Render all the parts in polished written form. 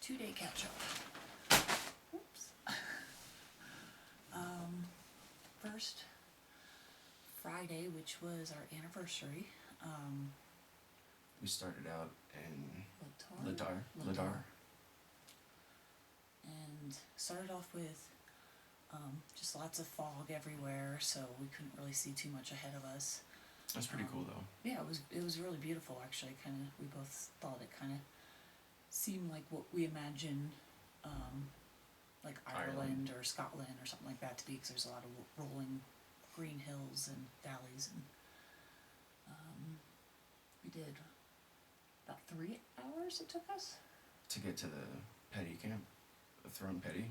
2-day catch-up. Oops. First Friday, which was our anniversary, we started out in Ladar, Ladar. and started off with just lots of fog everywhere, so we couldn't really see too much ahead of us. That's pretty cool though. Yeah, it was really beautiful actually. We both thought it kind of seemed like what we imagined, like Ireland or Scotland or something like that to be, because there's a lot of rolling green hills and valleys, and we did about 3 hours it took us To get to the Petty camp, the Throne Petty.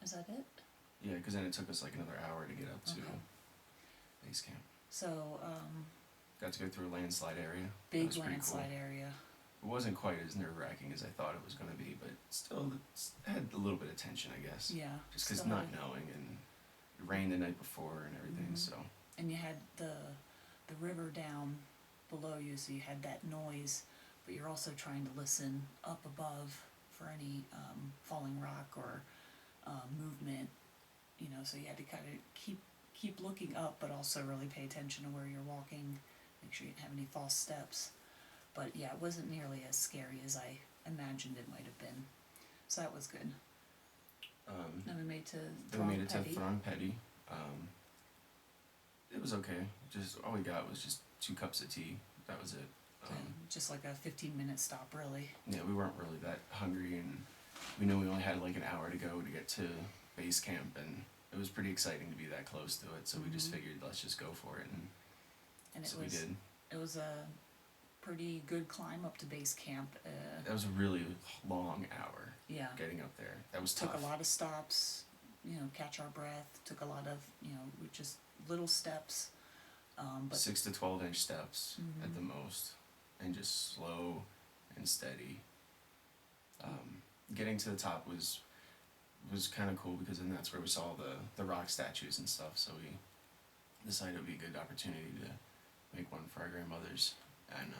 Is that it? Yeah, because then it took us like another hour to get up to Okay. base camp. So Got to go through a landslide area. That big was pretty landslide cool. area. It wasn't quite as nerve-wracking as I thought it was going to be, but still it had a little bit of tension, I guess. Yeah, Just because still not had- knowing, and it rained the night before and everything, Mhm. so. And you had the river down below you, so you had that noise, but you're also trying to listen up above for any falling rock or movement, so you had to kind of keep looking up, but also really pay attention to where you're walking, make sure you didn't have any false steps. But yeah, it wasn't nearly as scary as I imagined it might have been, so that was good. Then we made to Thron Petty. It was okay. Just all we got was just 2 cups of tea. That was it. Just like a 15-minute stop, really. Yeah, we weren't really that hungry, and we knew we only had like an hour to go to get to base camp, and it was pretty exciting to be that close to it. So we just figured, let's just go for it, and so we did. It was a pretty good climb up to base camp. That was a really long hour. Yeah. Getting up there, that was tough. Took a lot of stops, catch our breath. Took a lot of, just little steps. But 6 to 12 inch steps at the most, and just slow and steady. Getting to the top was kind of cool, because then that's where we saw the rock statues and stuff. So we decided it would be a good opportunity to make one for our grandmothers, and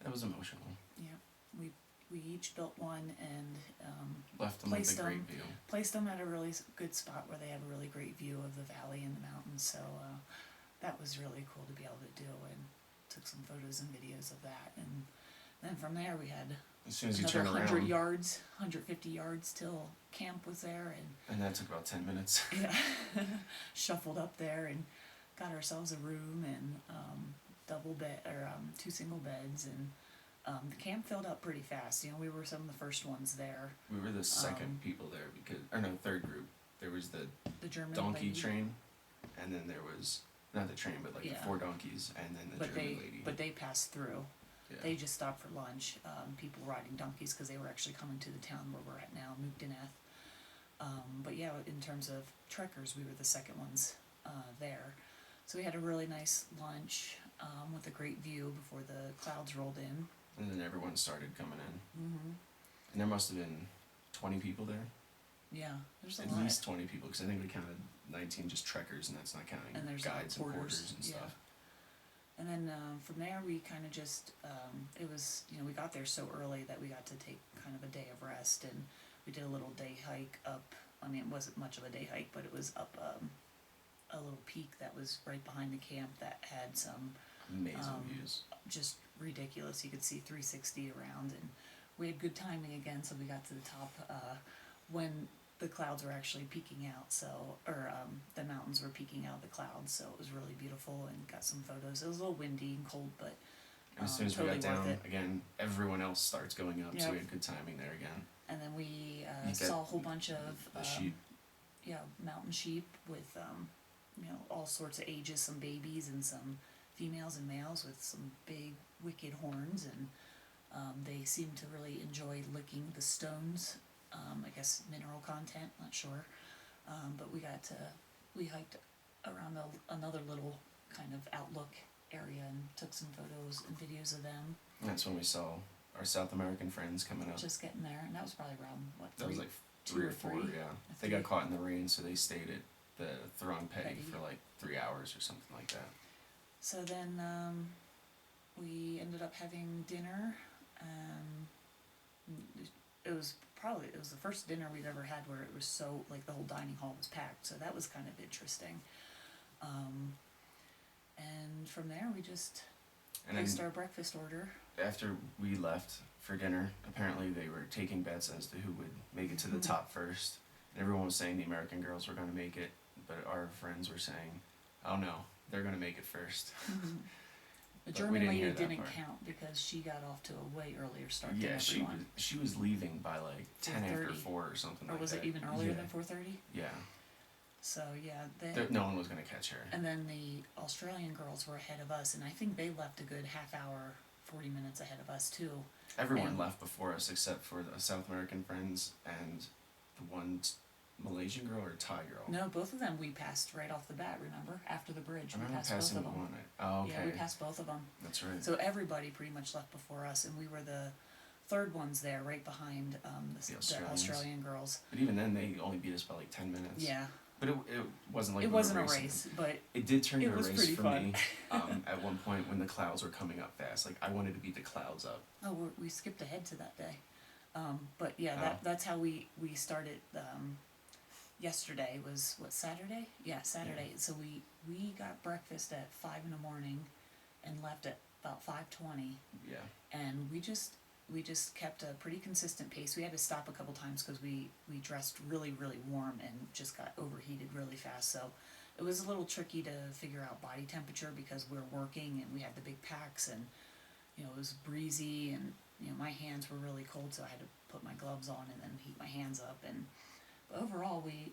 that was emotional. Yeah, we each built one and Left them with a great view. Placed them at a really good spot where they have a really great view of the valley and the mountains. So that was really cool to be able to do, and took some photos and videos of that. And then from there we had as soon as you another turn around, 100 yards, 150 yards till camp was there, and that took about 10 minutes. Yeah, shuffled up there and got ourselves a room and double bed or 2 single beds, and the camp filled up pretty fast. We were some of the first ones there. We were the second people there, third group. There was the German donkey lady. train, and then there was not the train, but like the 4 donkeys, and then the German lady. But they passed through. Yeah. They just stopped for lunch. People riding donkeys, because they were actually coming to the town where we're at now, Mukdeneth. But yeah, in terms of trekkers, we were the second ones there. So we had a really nice lunch with a great view before the clouds rolled in. And then everyone started coming in. Mm-hmm. And there must have been 20 people there. Yeah, there's a At lot. least 20 people, because I think we counted 19 just trekkers, and that's not counting And there's guides and porters and yeah. stuff. And then from there we kind of just, it was, we got there so early that we got to take kind of a day of rest, and we did a little day hike up. I mean, it wasn't much of a day hike, but it was up a little peak that was right behind the camp that had some Amazing views. just ridiculous. You could see 360 around, and we had good timing again, so we got to the top when the clouds were actually peeking out, the mountains were peeking out of the clouds, so it was really beautiful, and got some photos. It was a little windy and cold, but as soon as totally we got down, worth it. again, everyone else starts going up, so Yep. we had good timing there again. And then we You saw a get whole bunch of the sheep. mountain sheep with all sorts of ages, some babies and some females and males with some big wicked horns, and they seem to really enjoy licking the stones. I guess mineral content, not sure. But we hiked around another little kind of outlook area and took some photos and videos of them. And that's when we saw our South American friends coming up. Just getting there, and that was probably around That was like 2 3 or or 4, 3? yeah. They 3. got caught in the rain, so they stayed at the Throne Petty Petty. for like 3 hours or something like that. So then we ended up having dinner. it was the first dinner we've ever had where it was so, like, the whole dining hall was packed, so that was kind of interesting. And from there we just And placed then our breakfast order. after we left for dinner, apparently they were taking bets as to who would make it to the top first. And everyone was saying the American girls were going to make it, but our friends were saying, "Oh no, they're going to make it first." The But we German didn't lady hear that didn't part. count because she got off to a way earlier start than Yeah, everyone. she was leaving by like 10 after 4:30. 4 or something Or like was that. it even earlier Yeah. than 4:30? Yeah. So yeah, No one was going to catch her. and then the Australian girls were ahead of us, and I think they left a good half hour, 40 minutes ahead of us too. Everyone and- left before us except for the South American friends and the one Malaysian girl or Thai girl. No, both of them we passed right off the bat. Remember, after the bridge, I we remember passed both passing of them. one. Oh, okay. Yeah, we passed both of them. That's right. So everybody pretty much left before us, and we were the third ones there, right behind the Australians. Australian girls. But even then, they only beat us by like 10 minutes. Yeah, But it wasn't like it we were wasn't a racing race, them. but It did turn it into a was race pretty for fun. me at one point when the clouds were coming up fast. Like, I wanted to beat the clouds up. oh, we skipped ahead to that day. But yeah, Oh. that's how we started. Yesterday was what, Saturday? Yeah, Saturday. Yeah. So we got breakfast at 5 in the morning, and left at about 5:20, Yeah. and we just kept a pretty consistent pace. We had to stop a couple times because we dressed really warm and just got overheated really fast. So it was a little tricky to figure out body temperature because we're working and we had the big packs, and it was breezy, and my hands were really cold, so I had to put my gloves on and then heat my hands up. And but overall we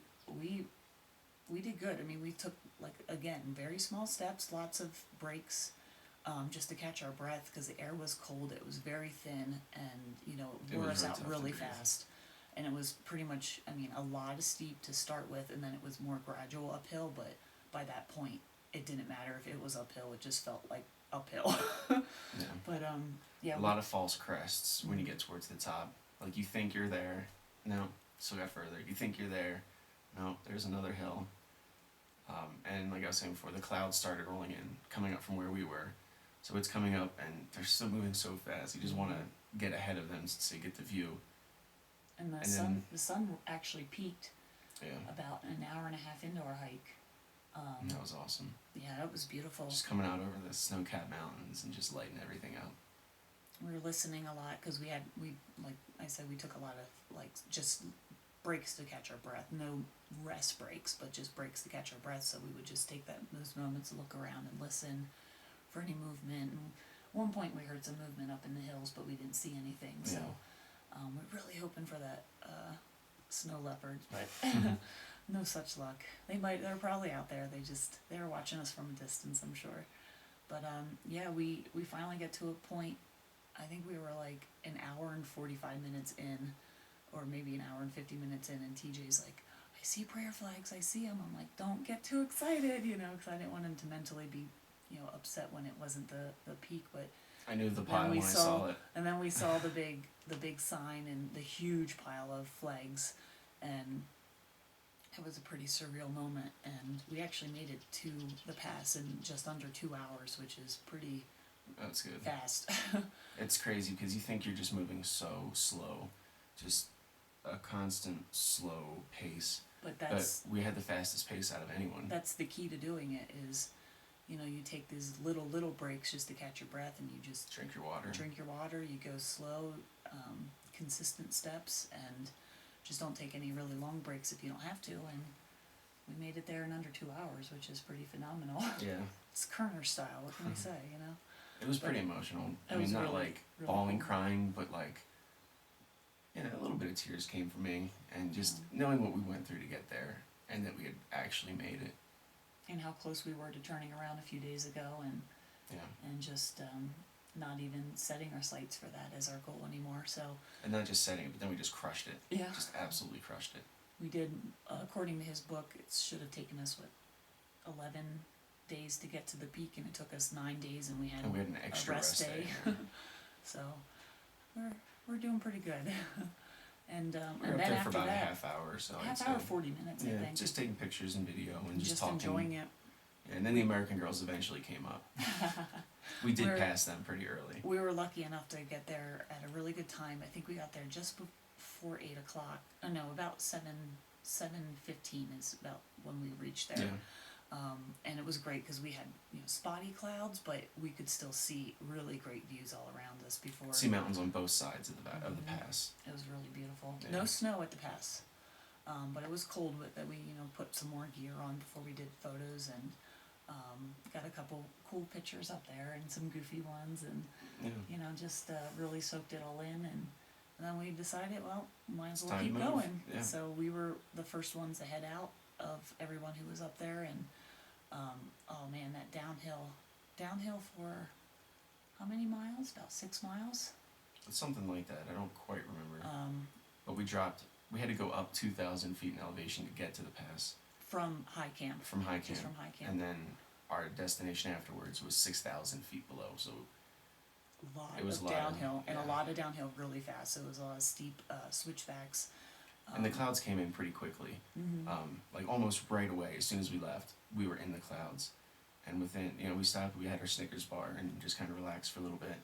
did good. I mean, we took, like, again, very small steps, lots of breaks, just to catch our breath because the air was cold. It was very thin, and it It wore was us very out tough to really breathe. fast. And it was pretty much, I mean, a lot of steep to start with, and then it was more gradual uphill. But by that point, it didn't matter if it was uphill; it just felt like uphill. Yeah. But yeah, A lot of false crests when you get towards the top. Like, you think you're there. No, still got further. You think you're there. No, there's another hill. And like I was saying before, the clouds started rolling in, coming up from where we were. So it's coming up, and they're still moving so fast. You just want to get ahead of them to get the view. and the and sun then- the sun actually peaked Yeah. about an hour and a half into our hike. And that was awesome. Yeah, that was beautiful. Just coming out over the snow-capped mountains and just lighting everything up. We were listening a lot because we like I said, we took a lot of, like, just breaks to catch our breath. No rest breaks, but just breaks to catch our breath. So we would just take those moments to look around and listen for any movement. And at one point we heard some movement up in the hills, but we didn't see anything. So we're really hoping for that snow leopards, but no such luck. They're probably out there. They were watching us from a distance, I'm sure. But yeah, we finally get to a point. I think we were like an hour and 45 minutes in, or maybe an hour and 50 minutes in, and TJ's like, I see prayer flags, I see them. I'm like, don't get too excited, because I didn't want him to mentally be, upset when it wasn't the peak. But I knew the pile then when I saw it. and then we saw the big sign and the huge pile of flags, and it was a pretty surreal moment. And we actually made it to the pass in just under 2 hours, which is pretty That's good. fast. It's crazy because you think you're just moving so slow, just a constant slow pace. But But we had the fastest pace out of anyone. that's the key to doing it is, you take these little breaks just to catch your breath, and you just Drink your water. drink your water, you go slow, consistent steps, and just don't take any really long breaks if you don't have to. And we made it there in under 2 hours, which is pretty phenomenal. Yeah. It's Kerner style, what can I say, It was pretty emotional. I It mean, was not really, like really bawling, cool. crying, but like, a little bit of tears came from me. And just knowing what we went through to get there and that we had actually made it. And how close we were to turning around a few days ago, and Yeah. just not even setting our sights for that as our goal anymore. So And not just setting it, but then we just crushed it. yeah, Just absolutely crushed it. we did. According to his book, it should have taken us 11 days to get to the peak, and it took us 9 days, and we had And we had an extra rest day. So we're doing pretty good. And We were and up then there for after about a that, half hour or so. I'd half say. hour, 40 minutes, I Yeah, think. just taking pictures and video and just talking. enjoying it. Yeah, and then the American girls eventually came up. We did We're- pass them pretty early. We were lucky enough to get there at a really good time. I think we got there just before 8 o'clock. Oh no, about 7:15 is about when we reached there. Yeah. And it was great because we had spotty clouds, but we could still see really great views all around us before. See mountains on both sides of the pass. It was really beautiful. Yeah. No snow at the pass, but it was cold. With that, we put some more gear on before we did photos and got a couple cool pictures up there and some goofy ones, and Yeah. just really soaked it all in, and then we decided, well, might as well time to keep move. going. Yeah. So we were the first ones to head out of everyone who was up there, and oh man, that downhill for how many miles? About 6 miles. Something like that. I don't quite remember. But we had to go up 2,000 feet in elevation to get to the pass. From high camp. From high camp. Just from high camp. And then our destination afterwards was 6,000 feet below. So It was a lot downhill, and a lot of downhill really fast. So it was a lot of steep switchbacks. And the clouds came in pretty quickly. Like almost right away, as soon as we left, we were in the clouds. And within, we stopped, we had our Snickers bar and just kind of relaxed for a little bit.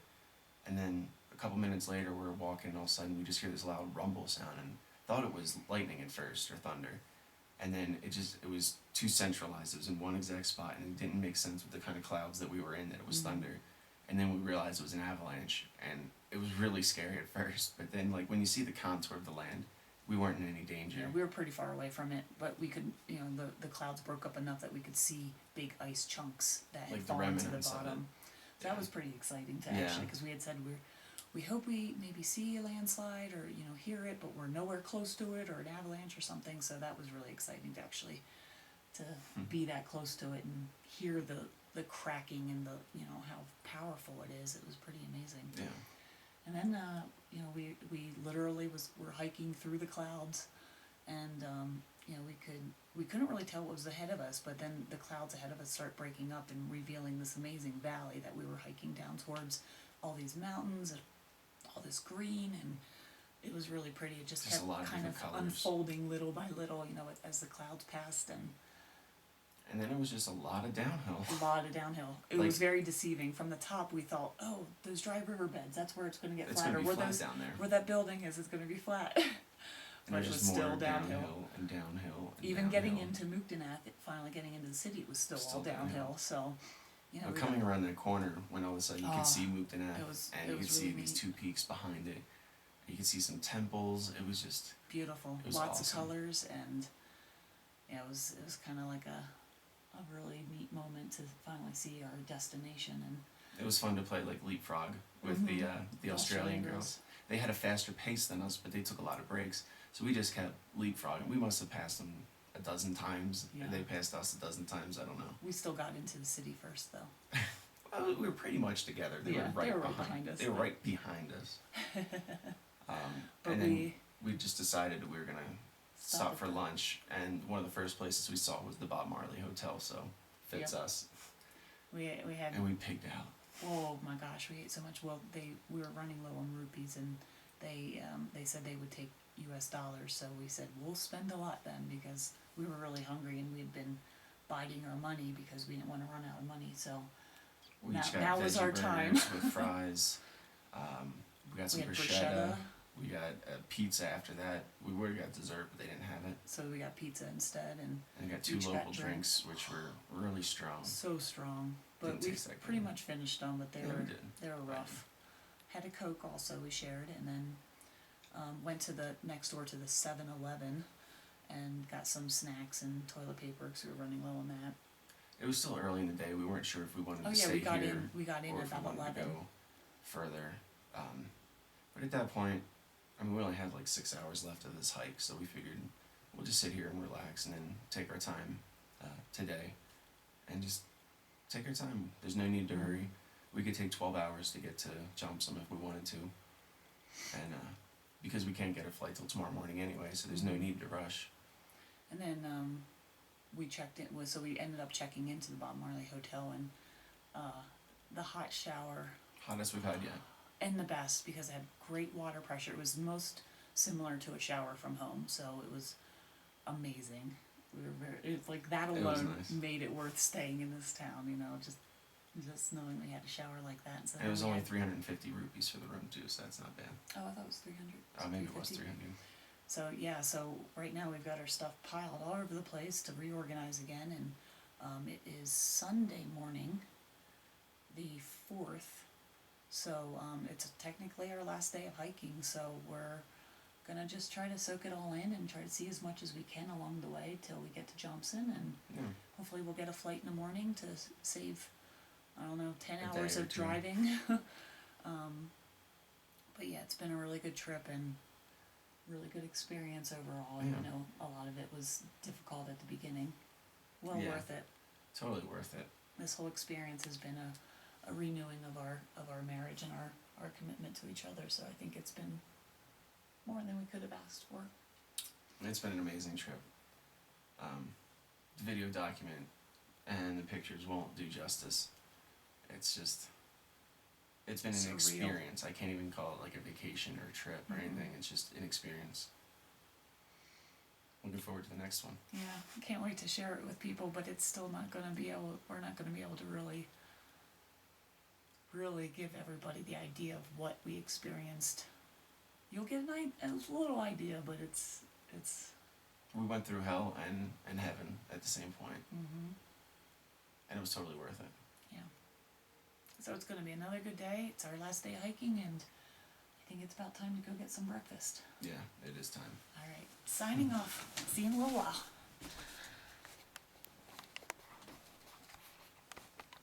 And then a couple minutes later, we're walking, and all of a sudden we just hear this loud rumble sound, and thought it was lightning at first, or thunder. And then it was too centralized. It was in one exact spot, and it didn't make sense with the kind of clouds that we were in that it was thunder. And then we realized it was an avalanche, and it was really scary at first. But then, like, when you see the contour of the land, we weren't in any danger. Yeah, we were pretty far away from it, but we could, the clouds broke up enough that we could see big ice chunks that had fallen to the bottom. That was pretty exciting to actually, because we had said we hope we maybe see a landslide or hear it, but we're nowhere close to it, or an avalanche or something. So that was really exciting to actually be that close to it and hear the cracking and the how powerful it is. It was pretty amazing. Yeah. And then we literally were hiking through the clouds, and we couldn't really tell what was ahead of us, but then the clouds ahead of us start breaking up and revealing this amazing valley that we were hiking down towards, all these mountains and all this green, and it was really pretty. It just kept kind of unfolding little by little, as the clouds passed, and then it was just a lot of downhill. A lot of downhill. It was very deceiving. From the top, we thought, oh, those dry riverbeds, that's where it's going to get flatter. It's going to be flat down there. Where that building is, it's going to be flat. And it was still downhill and downhill. And even getting into Mukdenath, finally getting into the city, it was still all downhill. So, coming around that corner, when all of a sudden you could see Mukdenath, and you could see really these two peaks behind it. You could see some temples. It was just beautiful. It was lots awesome. of colors, and it was kind of like a really neat moment to finally see our destination. And it was fun to play like leapfrog with the Australian girls. They had a faster pace than us, but they took a lot of breaks. So we just kept leapfrogging. We must have passed them a dozen times. Yeah. They passed us a dozen times. I don't know. We still got into the city first, though. Well, we were pretty much together. They were right behind us. They were right behind us. And then we just decided that we were going to stop for lunch. And one of the first places we saw was the Bob Marley Hotel, so fits us. We had... And we pigged out. Oh my gosh, we ate so much. Well, we were running low on rupees, and they said they would take US dollars, so we said we'll spend a lot then, because we were really hungry and we had been biding our money because we didn't want to run out of money. So now was our time. With fries. We got some bruschetta. We got a pizza after that. We would have got dessert, but they didn't have it. So we got pizza instead, and we got two local drinks, which were really strong. So strong, but we pretty much finished them, but they were rough. Had a Coke also we shared, and then went to the next door to the 7-Eleven and got some snacks and toilet paper because we were running low on that. It was still early in the day. We weren't sure if we wanted to stay here. We got in or at about 11. To go further. But at that point, we only had like 6 hours left of this hike, so we figured we'll just sit here and relax and then take our time today. And just take our time. There's no need to hurry. We could take 12 hours to get to Jompsum if we wanted to. And because we can't get a flight till tomorrow morning anyway, so there's no need to rush. And then we checked in, so we ended up checking into the Bob Marley Hotel, and the hot shower. Hottest we've had yet. And the best, because it had great water pressure. It was most similar to a shower from home, so it was amazing. It's like that alone made it worth staying in this town, just just knowing we had a shower like that. And so And it was then we only had- 350 rupees for the room too, so that's not bad. Oh, I thought it was 300. Maybe it was 350. 300. So yeah, so right now we've got our stuff piled all over the place to reorganize again, and it is Sunday morning, the 4th. So it's technically our last day of hiking. So we're gonna just try to soak it all in and try to see as much as we can along the way till we get to Johnson, and Yeah. hopefully we'll get a flight in the morning to save, I don't know, 10 A day hours or of two. driving. But yeah, it's been a really good trip and really good experience overall. Yeah. You know, a lot of it was difficult at the beginning. Well Yeah. worth it. Totally worth it. This whole experience has been a renewing of our marriage and our commitment to each other. So I think it's been more than we could have asked for. It's been an amazing trip. The video document and the pictures won't do justice. It's just, it's been an Surreal. experience. I can't even call it like a vacation or a trip or Mhm. anything. It's just an experience. Looking forward to the next one. Yeah, I can't wait to share it with people, but it's still not going to be able. We're not going to be able to really give everybody the idea of what we experienced. You'll get a little idea, but it's. We went through hell and heaven at the same point, Mm-hmm. and it was totally worth it. Yeah. So it's going to be another good day. It's our last day hiking, and I think it's about time to go get some breakfast. Yeah, it is time. All right, signing off. See you in a little while.